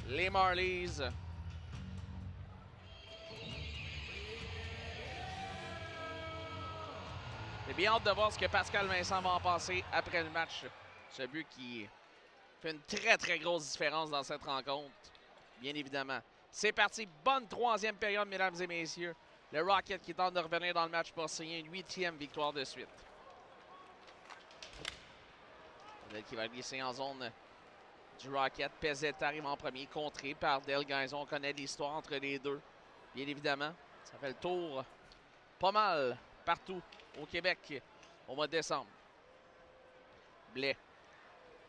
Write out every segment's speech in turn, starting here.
les Marlies. J'ai bien hâte de voir ce que Pascal Vincent va en penser après le match. Ce but qui fait une très grosse différence dans cette rencontre, bien évidemment. C'est parti, bonne troisième période, mesdames et messieurs. Le Rocket qui tente de revenir dans le match pour signer une 8e victoire de suite. Qui va glisser en zone du Rocket. Pezzetta arrive en premier, contré par Del Gaison. On connaît l'histoire entre les deux, bien évidemment. Ça fait le tour pas mal partout au Québec au mois de décembre. Blais,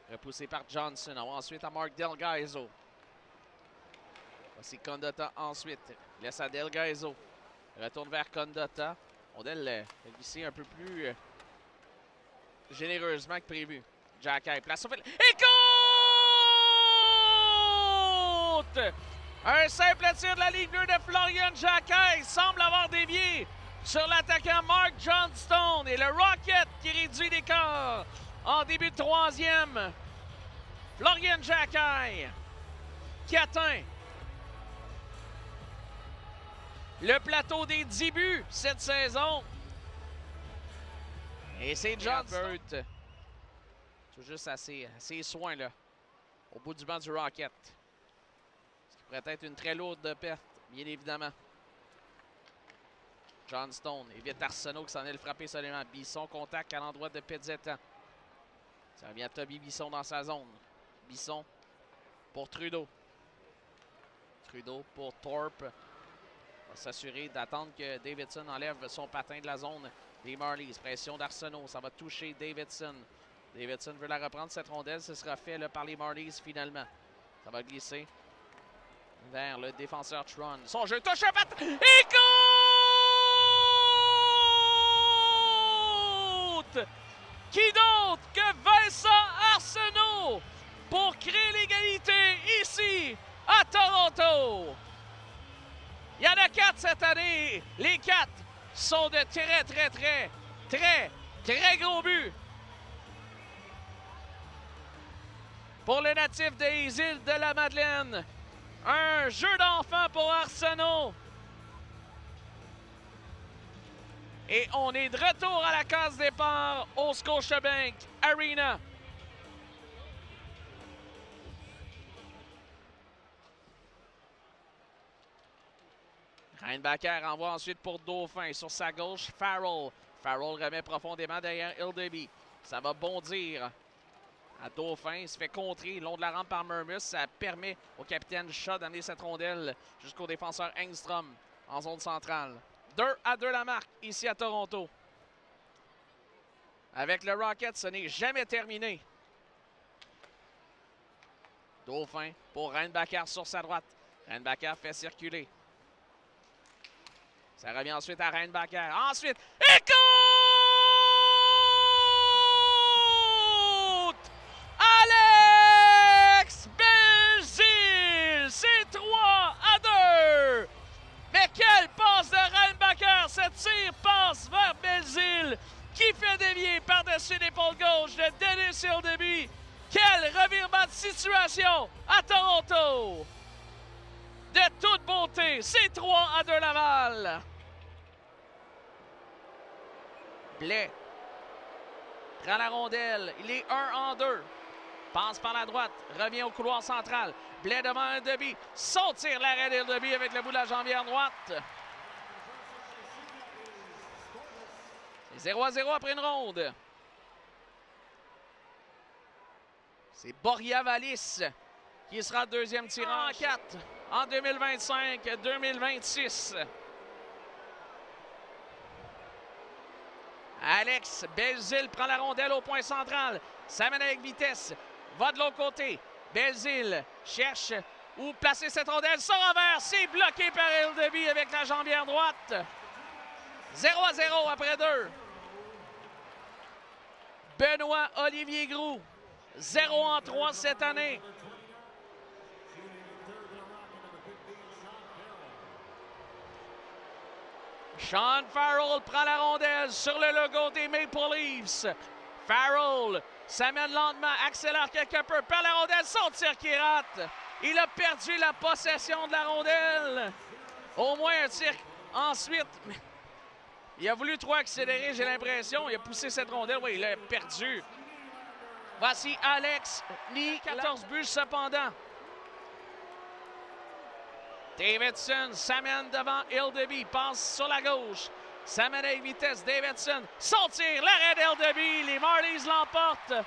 repoussé par Johnson. On va ensuite à Mark Del Gaison. Voici Condotta ensuite. Laisse à Del Gaison. Retourne vers Condotta. On doit le glisser un peu plus généreusement que prévu. Jacky place au fil. Et compte! Un simple tir de la ligne bleue de Florian Jacky semble avoir dévié sur l'attaquant Mark Johnstone. Et le Rocket qui réduit l'écart en début de troisième. Florian Jacky qui atteint le plateau des 10 buts cette saison. Et c'est Johnstone. Tout juste assez soin là, au bout du banc du Rocket. Ce qui pourrait être une très lourde perte, bien évidemment. Johnstone évite Arsenault qui s'en est le frappé seulement. Bisson contact à l'endroit de Pezzetta. Ça revient à Toby Bisson dans sa zone. Bisson pour Trudeau. Trudeau pour Thorpe. On va s'assurer d'attendre que Davidson enlève son patin de la zone des Marlies. Pression d'Arsenault, ça va toucher Davidson. Davidson veut la reprendre, cette rondelle. Ce sera fait là, par les Marlies finalement. Ça va glisser vers le défenseur Tron. Son jeu touche à patte et compte! Qui d'autre que Vincent Arsenault pour créer l'égalité ici à Toronto? Il y en a 4 cette année. Les 4 sont de très gros buts. Pour le natif des îles de la Madeleine, un jeu d'enfant pour Arsenault. Et on est de retour à la case départ au Scotiabank Arena. Reinbacker envoie ensuite pour Dauphin. Sur sa gauche, Farrell. Farrell remet profondément derrière Hildeby. Ça va bondir à Dauphin. Il se fait contrer le long de la rampe par Mermus. Ça permet au capitaine Shaw d'amener cette rondelle jusqu'au défenseur Engstrom en zone centrale. 2-2 la marque ici à Toronto. Avec le Rocket, ce n'est jamais terminé. Dauphin pour Reinbacker sur sa droite. Reinbacker fait circuler. Ça revient ensuite à Reinbacker. Ensuite, et compte! Alex Belzile! C'est 3-2! Mais quelle passe de Reinbacker! Cette tire passe vers Belzile qui fait dévier par-dessus l'épaule gauche de Dennis Hildeby. Quel revirement de situation à Toronto! De toute beauté, c'est 3-2 Laval. Blais prend la rondelle. Il est 1-2. Passe par la droite. Revient au couloir central. Blais devant Hildeby. Son tir l'arrêt d'Hildeby avec le bout de la jambière droite. 0-0 après une ronde. C'est Boria Valis qui sera deuxième tireur en 4 en 2025-2026. Alex Belzile prend la rondelle au point central. Ça mène avec vitesse. Va de l'autre côté. Belzile cherche où placer cette rondelle. Son revers, c'est bloqué par Hildeby avec la jambière droite. 0-0 après 2. Benoît Olivier Groux. 0-3 cette année. Sean Farrell prend la rondelle sur le logo des Maple Leafs. Farrell s'amène lentement, accélère quelque peu, perd la rondelle, son tir qui rate. Il a perdu la possession de la rondelle. Au moins un tir ensuite. Il a voulu trop accélérer, j'ai l'impression. Il a poussé cette rondelle. Oui, il l'a perdu. Voici Alex Lee, 14 buts cependant. Davidson s'amène devant Hildeby, passe sur la gauche. S'amène à vitesse, Davidson, son tir, l'arrêt d'Hildeby, les Marlies l'emportent.